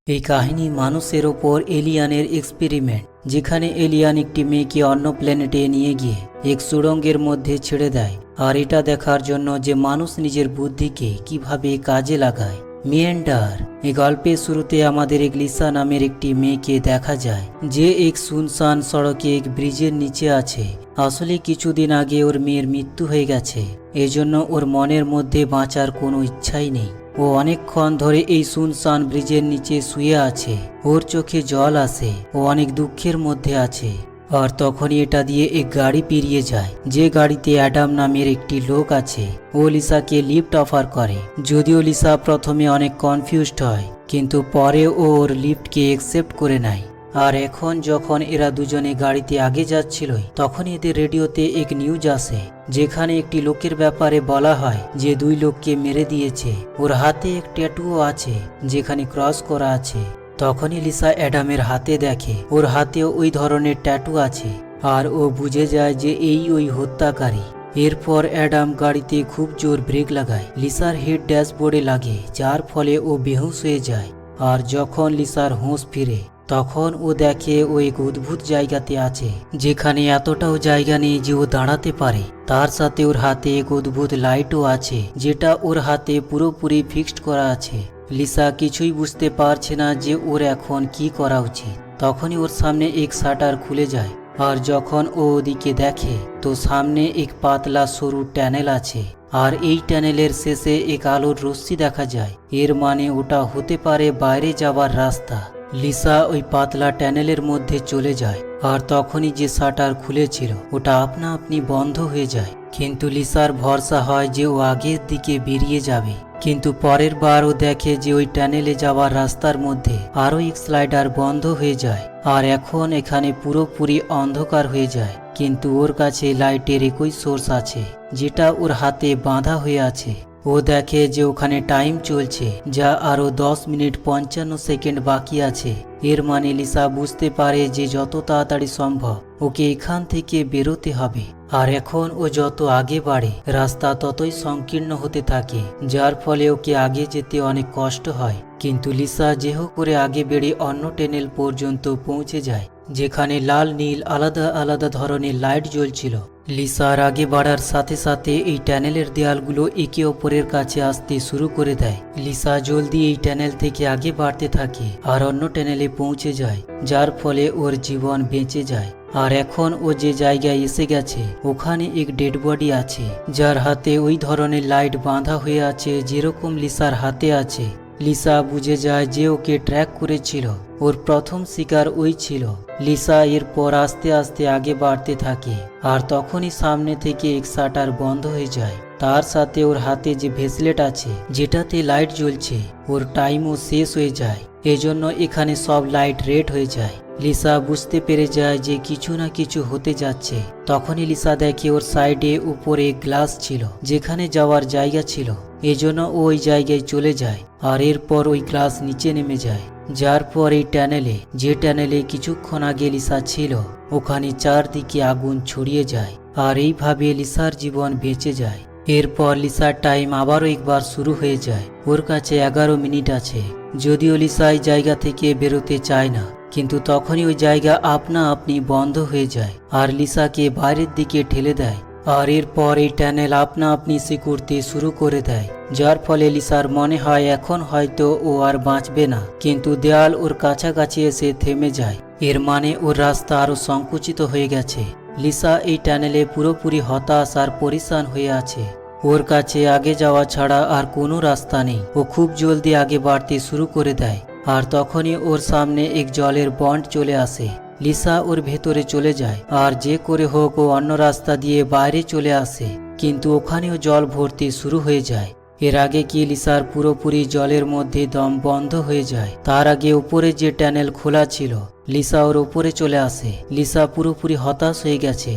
এই কাহিনী মানুষের ওপর এলিয়ানের এক্সপেরিমেন্ট, যেখানে এলিয়ান একটি মেয়েকে অন্য প্ল্যানেটে নিয়ে গিয়ে এক সুড়ঙ্গের মধ্যে ছেড়ে দেয়, আর এটা দেখার জন্য যে মানুষ নিজের বুদ্ধিকে কিভাবে কাজে লাগায়। মিয়েন্ডার। এই গল্পের শুরুতে আমাদের এক লিসা নামের একটি মেয়েকে দেখা যায়, যে এক সুনসান সড়কে এক ব্রিজের নিচে আছে। আসলে কিছুদিন আগে ওর মেয়ের মৃত্যু হয়ে গেছে, এজন্য ওর মনের মধ্যে বাঁচার কোনো ইচ্ছাই নেই। ও অনেকক্ষণ ধরে এই সুনসান ব্রিজের নিচে শুয়ে আছে। ওর চোখে জল আসে, ও অনেক দুঃখের মধ্যে আছে। আর তখনই এটা দিয়ে এক গাড়ি পেরিয়ে যায়, যে গাড়িতে অ্যাডাম নামের একটি লোক আছে। ও লিসাকে লিফট অফার করে, যদিও লিসা প্রথমে অনেক কনফিউজড হয়, কিন্তু পরে ওর লিফটকে অ্যাকসেপ্ট করে নেয়। আর এখন যখন এরা দুজনে গাড়িতে আগে যাচ্ছিল, তখন এদের রেডিওতে এক নিউজ আসে, যেখানে একটি লোকের ব্যাপারে বলা হয় যে 2 লোককে মেরে দিয়েছে। ওর হাতে এক ট্যাটুও আছে, যেখানে ক্রস করা আছে। তখনই লিসা অ্যাডামের হাতে দেখে ওর হাতেও ওই ধরনের ট্যাটু আছে, আর ও বুঝে যায় যে ওই হত্যাকারী। এরপর অ্যাডাম গাড়িতে খুব জোর ব্রেক লাগায়। লিসার হেড ড্যাশবোর্ডে লাগে, যার ফলে ও বেহুশ হয়ে যায়। আর যখন লিসার হুঁশ ফিরে, তখন ও দেখে ও এক অদ্ভুত জায়গাতে আছে, যেখানে এতটাও জায়গা নেই যে ও দাঁড়াতে পারে। তার সাথে ওর হাতে এক অদ্ভুত লাইটও আছে, যেটা ওর হাতে পুরোপুরি ফিক্সড করা আছে। লিসা কিছুই বুঝতে পারছে না যে ওর এখন কি করা উচিত। তখনই ওর সামনে এক শাটার খুলে যায়, আর যখন ও ওদিকে দেখে, তো সামনে এক পাতলা সরু ট্যানেল আছে। আর এই ট্যানেলের শেষে এক আলোর রশ্মি দেখা যায়। এর মানে ওটা হতে পারে বাইরে যাওয়ার রাস্তা। লিসা ওই পাতলা ট্যানেলের মধ্যে চলে যায়, আর তখনই যে শাটার খুলেছিল ওটা আপনা আপনি বন্ধ হয়ে যায়। কিন্তু লিসার ভরসা হয় যে ও আগের দিকে বেরিয়ে যাবে। কিন্তু পরের বার ও দেখে যে ওই ট্যানেলে যাওয়ার রাস্তার মধ্যে আরও এক স্লাইডার বন্ধ হয়ে যায়, আর এখন এখানে পুরোপুরি অন্ধকার হয়ে যায়। কিন্তু ওর কাছে লাইটের একই সোর্স আছে, যেটা ওর হাতে বাঁধা হয়ে আছে। ও দেখে যে ওখানে টাইম চলছে, যা আরো 10 মিনিট 55 সেকেন্ড বাকি আছে। এর মানে লিসা বুঝতে পারে যে যত তাড়াতাড়ি সম্ভব ওকে এখান থেকে বেরোতে হবে। আর এখন ও যত আগে বাড়ে, রাস্তা ততই সংকীর্ণ হতে থাকে, যার ফলে ওকে আগে যেতে অনেক কষ্ট হয়। কিন্তু লিসা যেহ করে আগে বেড়ে অন্য ট্যানেল পর্যন্ত পৌঁছে যায়, যেখানে লাল নীল আলাদা আলাদা ধরনের লাইট জ্বলছিল। লিসার আগে বাড়ার সাথে সাথে এই ট্যানেলের দেয়ালগুলো একে অপরের কাছে আসতে শুরু করে দেয়। লিসা জলদি এই ট্যানেল থেকে আগে বাড়তে থাকে, আর অন্য ট্যানেলে পৌঁছে যায়, যার ফলে ওর জীবন বেঁচে যায়। আর এখন ও যে জায়গায় এসে গেছে, ওখানে এক ডেড বডি আছে, যার হাতে ওই ধরনের লাইট বাঁধা হয়ে আছে, যেরকম লিসার হাতে আছে। লিসা বুঝে যায় যে ওকে ট্র্যাক করেছিল ওর প্রথম শিকার ওই ছিল। লিসা এরপর আস্তে আস্তে আগে বাড়তে থাকে, আর তখনই সামনে থেকে এক শাটার বন্ধ হয়ে যায়। তার সাথে ওর হাতে যে ভেসলেট আছে, যেটাতে লাইট জ্বলছে, ওর টাইমও শেষ হয়ে যায়। এজন্য এখানে সব লাইট রেড হয়ে যায়। লিসা বুঝতে পেরে যায় যে কিছু না কিছু হতে যাচ্ছে। তখনই লিসা দেখে ওর সাইডে উপরে গ্লাস ছিল, যেখানে যাওয়ার জায়গা ছিল। এজন্য ও ওই জায়গায় চলে যায়, আর এরপর ওই গ্লাস নিচে নেমে যায়, যার পর এই ট্যানেলে, যে ট্যানেলে কিছুক্ষণ আগে লিসা ছিল, ওখানে চারদিকে আগুন ছড়িয়ে যায়। আর এইভাবে লিসার জীবন বেঁচে যায়। এরপর লিসার টাইম আবারও একবার শুরু হয়ে যায়। ওর কাছে 11 মিনিট আছে। যদিও লিসা এই জায়গা থেকে বেরোতে চায় না, কিন্তু তখনই ওই জায়গা আপনা আপনি বন্ধ হয়ে যায়, আর লিসাকে বাইরের দিকে ঠেলে দেয়। আর এরপর এই ট্যানেল আপনা আপনি সিকুড়তে শুরু করে দেয়, যার ফলে লিসার মনে হয় এখন হয়তো ও আর বাঁচবে না। কিন্তু দেয়াল ওর কাছাকাছি এসে থেমে যায়। এর মানে ওর রাস্তা আরো সংকুচিত হয়ে গেছে। লিসা এই ট্যানেলে পুরোপুরি হতাশ আর পরিশান হয়ে আছে। ওর কাছে আগে যাওয়া ছাড়া আর কোনো রাস্তা নেই। ও খুব জলদি আগে বাড়তে শুরু করে দেয়, আর তখনই ওর সামনে এক জলের বন্ড চলে আসে। লিসা ওর ভেতরে চলে যায়, আর যে করে হোক ও অন্য রাস্তা দিয়ে বাইরে চলে আসে। কিন্তু ওখানেও জল ভর্তি শুরু হয়ে যায়। এর আগে কি লিসার পুরোপুরি জলের মধ্যে দম বন্ধ হয়ে যায়। তার আগে উপরে যে ট্যানেল খোলা ছিল, লিসা ওর উপরে চলে আসে। লিসা পুরোপুরি হতাশ হয়ে গেছে।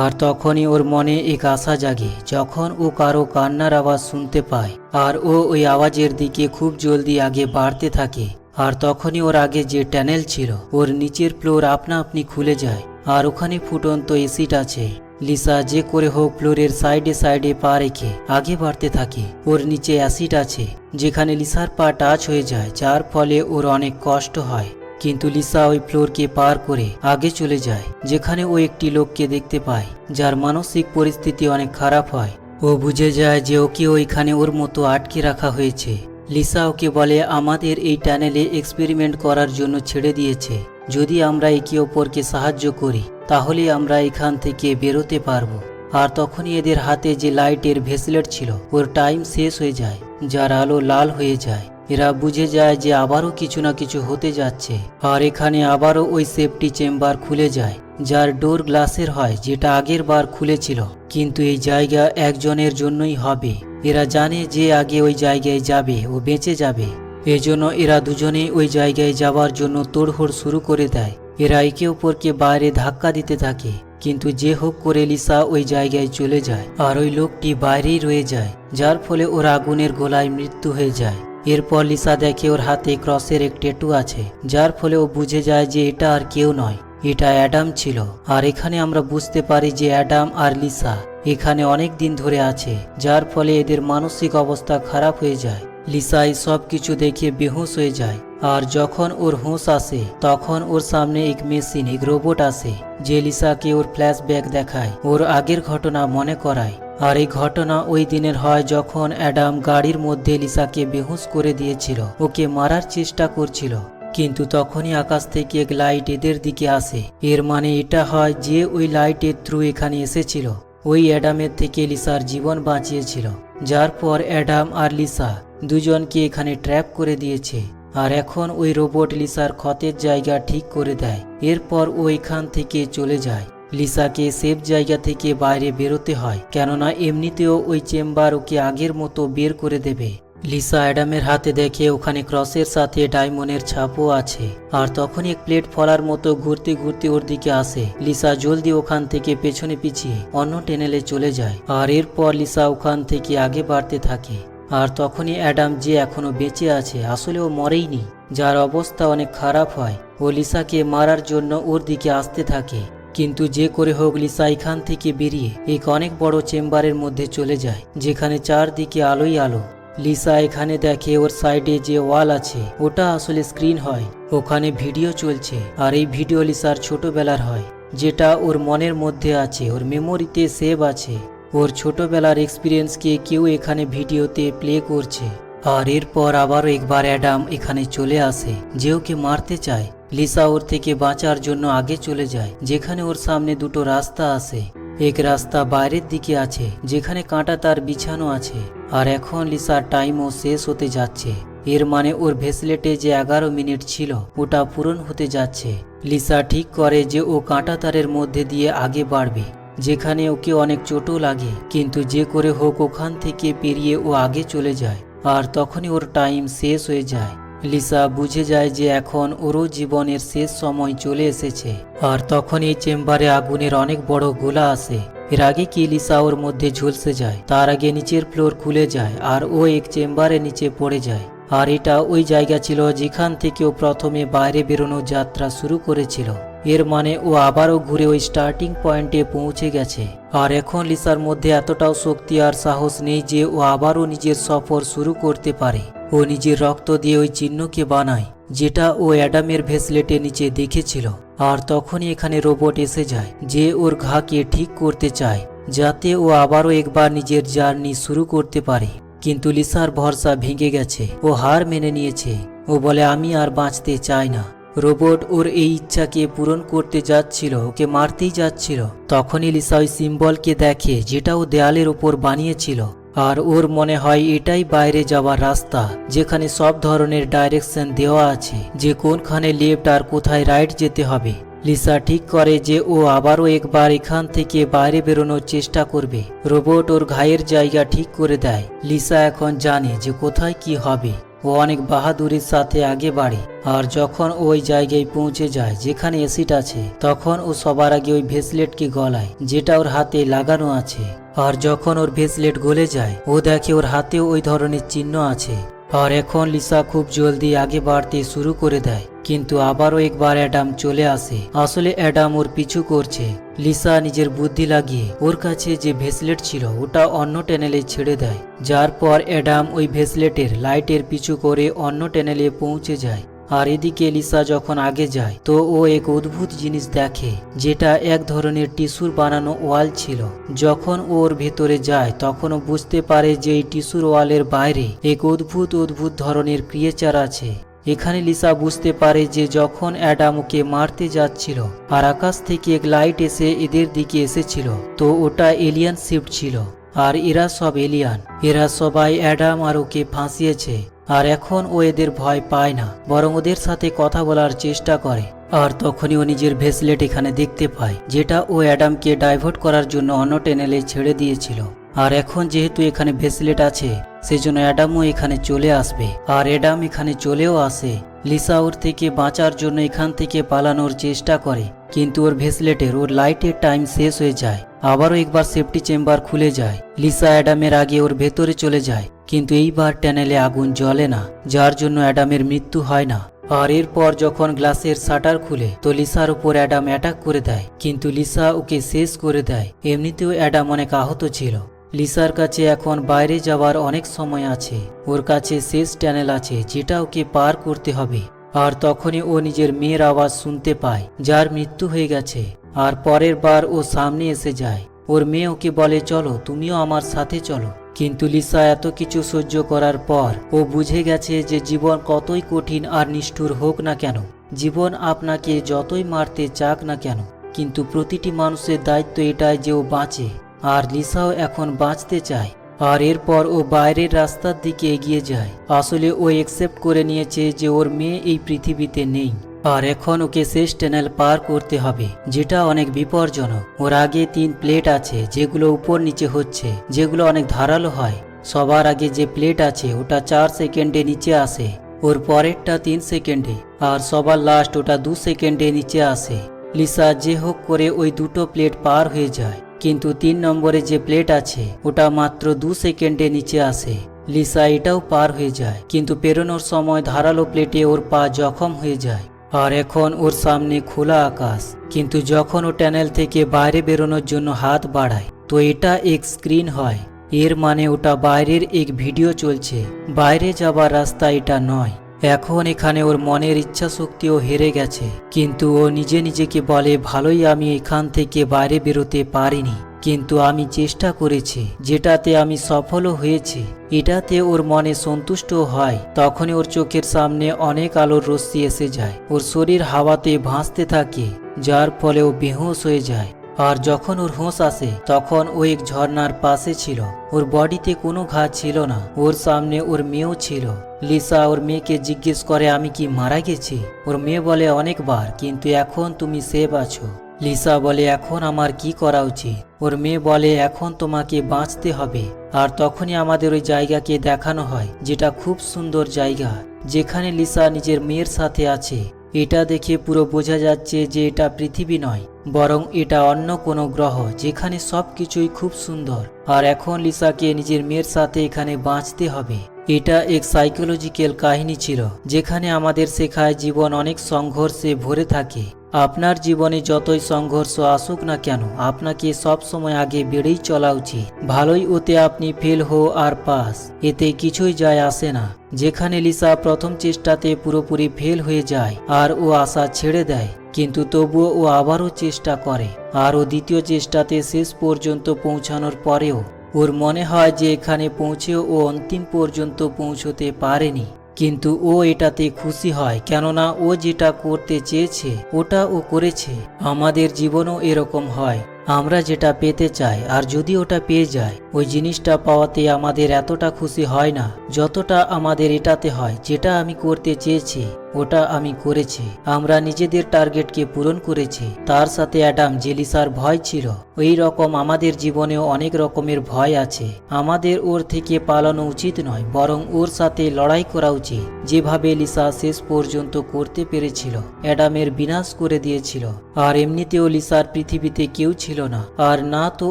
আর তখনই ওর মনে এক আশা জাগে, যখন ও কারো কান্নার আওয়াজ শুনতে পায়, আর ও ওই আওয়াজের দিকে খুব জলদি আগে বাড়তে থাকে। আর তখনই ওর আগে যে ট্যানেল ছিল, ওর নিচের ফ্লোর আপনা আপনি খুলে যায়, আর ওখানে ফুটন্ত অ্যাসিড আছে। লিসা যে করে হোক ফ্লোরের সাইডে সাইডে পা রেখে আগে বাড়তে থাকে। ওর নিচে অ্যাসিড আছে, যেখানে লিসার পা টাচ হয়ে যায়, যার ফলে ওর অনেক কষ্ট হয়। কিন্তু লিসা ওই ফ্লোরকে পার করে আগে চলে যায়, যেখানে ও একটি লোককে দেখতে পায় যার মানসিক পরিস্থিতি অনেক খারাপ হয়। ও বুঝে যায় যে ওকে ওইখানে ওর মতো আটকে রাখা হয়েছে। লিসা ওকে বলে আমাদের এই টানেলে এক্সপেরিমেন্ট করার জন্য ছেড়ে দিয়েছে, যদি আমরা একে অপরকে সাহায্য করি তাহলে আমরা এখান থেকে বেরোতে পারবো। আর তখনই এদের হাতে যে লাইটের ভেসলেট ছিল ওর টাইম শেষ হয়ে যায়, যার আলো লাল হয়ে যায়। এরা বুঝে যায় যে আবারও কিছু না কিছু হতে যাচ্ছে। আর এখানে আবারও ওই সেফটি চেম্বার খুলে যায়, যার ডোর গ্লাসের হয়, যেটা আগের বার খুলেছিল। কিন্তু এই জায়গা একজনের জন্যই হবে। এরা জানে যে আগে ওই জায়গায় যাবে ও বেঁচে যাবে। এজন্য এরা দুজনেই ওই জায়গায় যাওয়ার জন্য তোড়হোড় শুরু করে দেয়। এরা একে অপরকে বাইরে ধাক্কা দিতে থাকে, কিন্তু যে হোক করে লিসা ওই জায়গায় চলে যায় আর ওই লোকটি বাইরেই রয়ে যায়, যার ফলে ওর আগুনের গোলায় মৃত্যু হয়ে যায়। এরপর লিসা দেখে ওর হাতে ক্রসের এক ট্যাটু আছে, যার ফলে ও বুঝে যায় যে এটা আর কেউ নয়, এটা অ্যাডাম ছিল। আর এখানে আমরা বুঝতে পারি যে অ্যাডাম আর লিসা এখানে অনেক দিন ধরে আছে, যার ফলে এদের মানসিক অবস্থা খারাপ হয়ে যায়। লিসা এই সব কিছু দেখে বেহুঁশ হয়ে যায়। আর যখন ওর হুঁশ আসে তখন ওর সামনে এক মেশিন, এক রোবট আসে, যে লিসাকে ওর ফ্ল্যাশব্যাক দেখায়, ওর আগের ঘটনা মনে করায়। আর এই ঘটনা ওই দিনের হয় যখন অ্যাডাম গাড়ির মধ্যে লিসাকে বেহুঁশ করে দিয়েছিল, ওকে মারার চেষ্টা করছিল। কিন্তু তখনই আকাশ থেকে এক লাইট এদের দিকে আসে। এর মানে এটা হয় যে ওই লাইটের থ্রু এখানে এসেছিল, ওই অ্যাডামের থেকে লিসার জীবন বাঁচিয়েছিল। যার পর অ্যাডাম আর লিসা দুজনকে এখানে ট্র্যাপ করে দিয়েছে। আর এখন ওই রোবট লিসার ক্ষতের জায়গা ঠিক করে দেয়। এরপর ও এখান থেকে চলে যায়। লিসাকে সেফ জায়গা থেকে বাইরে বেরোতে হয়, কেননা এমনিতেও ওই চেম্বার ওকে আগের মতো বের করে দেবে। লিসা অ্যাডামের হাতে দেখে ওখানে ক্রসের সাথে ডায়মন্ডের ছাপও আছে। আর তখনই এক প্লেট ফলার মতো ঘুরতে ঘুরতে ওর দিকে আসে। লিসা জলদি ওখান থেকে পেছনে পিছিয়ে অন্য টেনেলে চলে যায়। আর এরপর লিসা ওখান থেকে আগে বাড়তে থাকে। আর তখনই অ্যাডাম, যে এখনো বেঁচে আছে, আসলে ও মরেইনি, যার অবস্থা অনেক খারাপ হয়, ও লিসাকে মারার জন্য ওর দিকে আসতে থাকে। কিন্তু যে করে হোক লিসা এখান থেকে বেরিয়ে এক অনেক বড় চেম্বারের মধ্যে চলে যায়, যেখানে চারদিকে আলোই আলো। লিসা এখানে দেখে ওর সাইডে যে ওয়াল আছে ওটা আসলে স্ক্রিন হয়, ওখানে ভিডিও চলছে। আর এই ভিডিও লিসার ছোটবেলার হয়, যেটা ওর মনের মধ্যে আছে, ওর মেমোরিতে সেভ আছে। ওর ছোটবেলার এক্সপিরিয়েন্সকে কেউ এখানে ভিডিওতে প্লে করছে। আর এরপর আবারও একবার অ্যাডাম এখানে চলে আসে, যে ওকে মারতে চায়। লিসা ওর থেকে বাঁচার জন্য আগে চলে যায়, যেখানে ওর সামনে দুটো রাস্তা আসে। এক রাস্তা বাইরের দিকে আছে, যেখানে কাঁটা তার বিছানো আছে। আর এখন লিসার টাইমও শেষ হতে যাচ্ছে। এর মানে ওর ভেসলেটে যে 11 মিনিট ছিল ওটা পূরণ হতে যাচ্ছে। লিসা ঠিক করে যে ও কাঁটা তারের মধ্যে দিয়ে আগে বাড়বে, যেখানে ওকে অনেক চোটও লাগে। কিন্তু যে করে হোক ওখান থেকে পেরিয়ে ও আগে চলে যায়। আর তখনই ওর টাইম শেষ হয়ে যায়। লিসা বুঝে যায় যে এখন ওরও জীবনের শেষ সময় চলে এসেছে। আর তখন এই চেম্বারে আগুনের অনেক বড় গোলা আসে। এর আগে কি লিসা ওর মধ্যে ঝলসে যায়, তার আগে নিচের ফ্লোর খুলে যায় আর ও এক চেম্বারে নিচে পড়ে যায়। আর এটা ওই জায়গা ছিল যেখান থেকে ও প্রথমে বাইরে বেরোনোর যাত্রা শুরু করেছিল। এর মানে ও আবারও ঘুরে ওই স্টার্টিং পয়েন্টে পৌঁছে গেছে। আর এখন লিসার মধ্যে এতটাও শক্তি আর সাহস নেই যে ও আবারও নিজের সফর শুরু করতে পারে। ও নিজের রক্ত দিয়ে ওই চিহ্নকে বানায়, যেটা ও অ্যাডামের ভেসলেটের নিচে দেখেছিল। আর তখনই এখানে রোবট এসে যায়, যে ওর ঘাকে ঠিক করতে চায়, যাতে ও আবারও একবার নিজের জার্নি শুরু করতে পারে। কিন্তু লিসার ভরসা ভেঙে গেছে, ও হার মেনে নিয়েছে। ও বলে আমি আর বাঁচতে চাই না। রোবট ওর এই ইচ্ছাকে পূরণ করতে যাচ্ছিল, ওকে মারতেই যাচ্ছিল। তখনই লিসা ওই সিম্বলকে দেখে, যেটা ও দেয়ালের ওপর বানিয়েছিল। আর ওর মনে হয় এটাই বাইরে যাওয়ার রাস্তা, যেখানে সব ধরনের ডাইরেকশন দেওয়া আছে, যে কোনখানে লেফট আর কোথায় রাইট যেতে হবে। লিসা ঠিক করে যে ও আবারও একবার এখান থেকে বাইরে বেরোনোর চেষ্টা করবে। রোবট ওর ঘায়ের জায়গা ঠিক করে দেয়। লিসা এখন জানে যে কোথায় কি হবে। ও অনেক বাহাদুরির সাথে আগে বাড়ে। আর যখন ওই জায়গায় পৌঁছে যায় যেখানে অ্যাসিড আছে, তখন ও সবার আগে ওই ভেসলেটকে গলায়, যেটা ওর হাতে লাগানো আছে। আর যখন ওর ভেসলেট গলে যায়, ও দেখে ওর হাতেও ওই ধরনের চিহ্ন আছে। আর এখন লিসা খুব জলদি আগে বাড়তে শুরু করে দেয়, কিন্তু আবারও একবার অ্যাডাম চলে আসে। আসলে অ্যাডাম ওর পিছু করছে। লিসা নিজের বুদ্ধি লাগিয়ে ওর কাছে যে ভেসলেট ছিল ওটা অন্য ট্যানেলে ছেড়ে দেয়, যার পর অ্যাডাম ওই ভেসলেটের লাইটের পিছু করে অন্য ট্যানেলে পৌঁছে যায়। আর এদিকে লিসা যখন আগে যায় তো ও এক অদ্ভুত জিনিস দেখে, যেটা এক ধরনের টিস্যুর বানানো ওয়াল ছিল। যখন ওর ভেতরে যায় তখন ও বুঝতে পারে যে এই টিস্যুর ওয়ালের বাইরে এক অদ্ভুত অদ্ভুত ধরনের ক্রিয়েচার আছে। এখানে লিসা বুঝতে পারে যে যখন অ্যাডাম ওকে মারতে যাচ্ছিল আর আকাশ থেকে এক লাইট এসে এদের দিকে এসেছিল, তো ওটা এলিয়ান শিপ ছিল। আর এরা সব এলিয়ান, এরা সবাই অ্যাডাম আর ওকে ফাঁসিয়েছে। আর এখন ও এদের ভয় পায় না, বরং ওদের সাথে কথা বলার চেষ্টা করে। আর তখনই ও নিজের ভেসলেট এখানে দেখতে পায়, যেটা ও অ্যাডামকে ডাইভার্ট করার জন্য অন্য ট্যানেলে ছেড়ে দিয়েছিল। আর এখন যেহেতু এখানে ভেসলেট আছে সেজন্য অ্যাডামও এখানে চলে আসবে। আর অ্যাডাম এখানে চলেও আসে। লিসা ওর থেকে বাঁচার জন্য এখান থেকে পালানোর চেষ্টা করে, কিন্তু ওর ভেসলেটের ওর লাইটের টাইম শেষ হয়ে যায়। আবারও একবার সেফটি চেম্বার খুলে যায়। লিসা অ্যাডামের আগে ওর ভেতরে চলে যায়, কিন্তু এইবার ট্যানেলে আগুন জ্বলে না, যার জন্য অ্যাডামের মৃত্যু হয় না। আর এরপর যখন গ্লাসের শাটার খুলে তো লিসার উপর অ্যাডাম অ্যাটাক করে দেয়, কিন্তু লিসা ওকে শেষ করে দেয়। এমনিতেও অ্যাডাম অনেক আহত ছিল। লিসার কাছে এখন বাইরে যাওয়ার অনেক সময় আছে। ওর কাছে শেষ ট্যানেল আছে যেটা ওকে পার করতে হবে। আর তখনই ও নিজের মেয়ের আওয়াজ শুনতে পায়, যার মৃত্যু হয়ে গেছে। আর পরের বার ও সামনে এসে যায়। ওর মেয়ে ওকে বলে, চলো তুমিও আমার সাথে চলো। কিন্তু লিসা এত কিছু সহ্য করার পর ও বুঝে গেছে যে জীবন কতই কঠিন আর নিষ্ঠুর হোক না কেন, জীবন আপনাকে যতই মারতে চাক না কেন, কিন্তু প্রতিটি মানুষের দায়িত্ব এটাই যে ও বাঁচে। আর লিসাও এখন বাঁচতে চায়। আর এরপর ও বাইরের রাস্তার দিকে এগিয়ে যায়। আসলে ও একসেপ্ট করে নিয়েছে যে ওর মেয়ে এই পৃথিবীতে নেই। আর এখন ওকে শেষ ট্যানেল পার করতে হবে, যেটা অনেক বিপজ্জনক। ওর আগে 3 প্লেট আছে যেগুলো উপর নিচে হচ্ছে, যেগুলো অনেক ধারালো হয়। সবার আগে যে প্লেট আছে ওটা 4 সেকেন্ডে নিচে আসে, ওর পরেরটা 3 সেকেন্ডে, আর সবার লাস্ট ওটা 2 সেকেন্ডে নিচে আসে। লিসা যে হোক করে ওই দুটো প্লেট পার হয়ে যায়, কিন্তু 3 নম্বরে যে প্লেট আছে ওটা মাত্র 2 সেকেন্ডে নিচে আসে। লিসা এটাও পার হয়ে যায়, কিন্তু পেরোনোর সময় ধারালো প্লেটে ওর পা জখম হয়ে যায়। আর এখন ওর সামনে খোলা আকাশ, কিন্তু যখন ও ট্যানেল থেকে বাইরে বেরোনোর জন্য হাত বাড়ায় তো এটা এক স্ক্রিন হয়। এর মানে ওটা বাইরের এক ভিডিও চলছে, বাইরে যাবার রাস্তা এটা নয়। এখন এখানে ওর মনের ইচ্ছা শক্তিও হেরে গেছে, কিন্তু ও নিজে নিজেকে বলে, ভালোই আমি এখান থেকে বাইরে বেরোতে পারিনি, কিন্তু আমি চেষ্টা করেছি, যেটাতে আমি সফলও হয়েছি। এটাতে ওর মনে সন্তুষ্ট হয়। তখনই ওর চোখের সামনে অনেক আলোর রশ্মি এসে যায়, ওর শরীর হাওয়াতে ভাসতে থাকে, যার ফলে ও বেহুঁশ হয়ে যায়। আর যখন ওর হোঁশ আসে তখন ও এক ঝর্ণার পাশে ছিল। ওর বডিতে কোনো ঘা ছিল না, ওর সামনে ওর মেয়েও ছিল। লিসা ওর মেয়েকে জিজ্ঞেস করে, আমি কি মারা গেছি? ওর মেয়ে বলে, অনেকবার, কিন্তু এখন তুমি সেভ আছো। লিসা বলে, এখন আমার কি করা উচিত? ওর মেয়ে বলে, এখন তোমাকে বাঁচতে হবে। আর তখনই আমাদের ওই জায়গাকে দেখানো হয়, যেটা খুব সুন্দর জায়গা, যেখানে লিসা নিজের মেয়ের সাথে আছে। এটা দেখে পুরো বোঝা যাচ্ছে যে এটা পৃথিবী নয়, বরং এটা অন্য কোনো গ্রহ, যেখানে সবকিছুই খুব সুন্দর। আর এখন লিসাকে নিজের মেয়ের সাথে এখানে বাঁচতে হবে। এটা এক সাইকোলজিক্যাল কাহিনী ছিল, যেখানে আমাদের শেখায় জীবন অনেক সংঘর্ষে ভরে থাকে। আপনার জীবনে যতই সংঘর্ষ আসুক না কেন, আপনাকে সব সময় আগে বেড়েই চলা উচিত। ভালোই ওতে আপনি ফেল হো আর পাস, এতে কিছুই যায় আসে না। যেখানে লিসা প্রথম চেষ্টাতে পুরোপুরি ফেল হয়ে যায় আর ও আশা ছেড়ে দেয়, কিন্তু তবুও ও আবারও চেষ্টা করে। আর ও দ্বিতীয় চেষ্টাতে শেষ পর্যন্ত পৌঁছানোর পরেও ওর মনে হয় যে এখানে পৌঁছেও ও অন্তিম পর্যন্ত পৌঁছতে পারেনি। কিন্তু ও এটাতে খুশি হয়, কেননা ও যেটা করতে চেয়েছে ওটা ও করেছে। আমাদের জীবনও এরকম হয়, আমরা যেটা পেতে চাই আর যদি ওটা পেয়ে যায়, ওই জিনিসটা পাওয়াতে আমাদের এতটা খুশি হয় না যতটা আমাদের এটাতে হয়, যেটা আমি করতে চেয়েছি ওটা আমি করেছি। আমরা নিজেদের টার্গেটকে পূরণ করেছি। তার সাথে অ্যাডাম যে লিসার ভয় ছিল, ওই রকম আমাদের জীবনেও অনেক রকমের ভয় আছে। আমাদের ওর থেকে পালানো উচিত নয়, বরং ওর সাথে লড়াই করা উচিত, যেভাবে লিসা শেষ পর্যন্ত করতে পেরেছিল, অ্যাডামের বিনাশ করে দিয়েছিল। আর এমনিতেও লিসার পৃথিবীতে কেউ ছিল না, আর না তো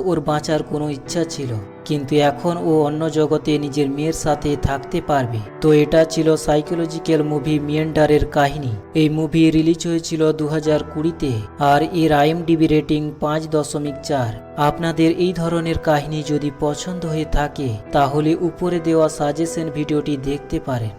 ওর বাঁচার কোনো ইচ্ছা ছিল। কিন্তু এখন ও অন্য জগতে নিজের মেয়ের সাথে থাকতে পারবে। তো এটা ছিল সাইকোলজিক্যাল মুভি মিয়েন্ডারের কাহিনী। এই মুভি রিলিজ হয়েছিল 2020-তে আর এর IMDb রেটিং 5.4। আপনাদের এই ধরনের কাহিনী যদি পছন্দ হয়ে থাকে তাহলে উপরে দেওয়া সাজেশন ভিডিওটি দেখতে পারেন।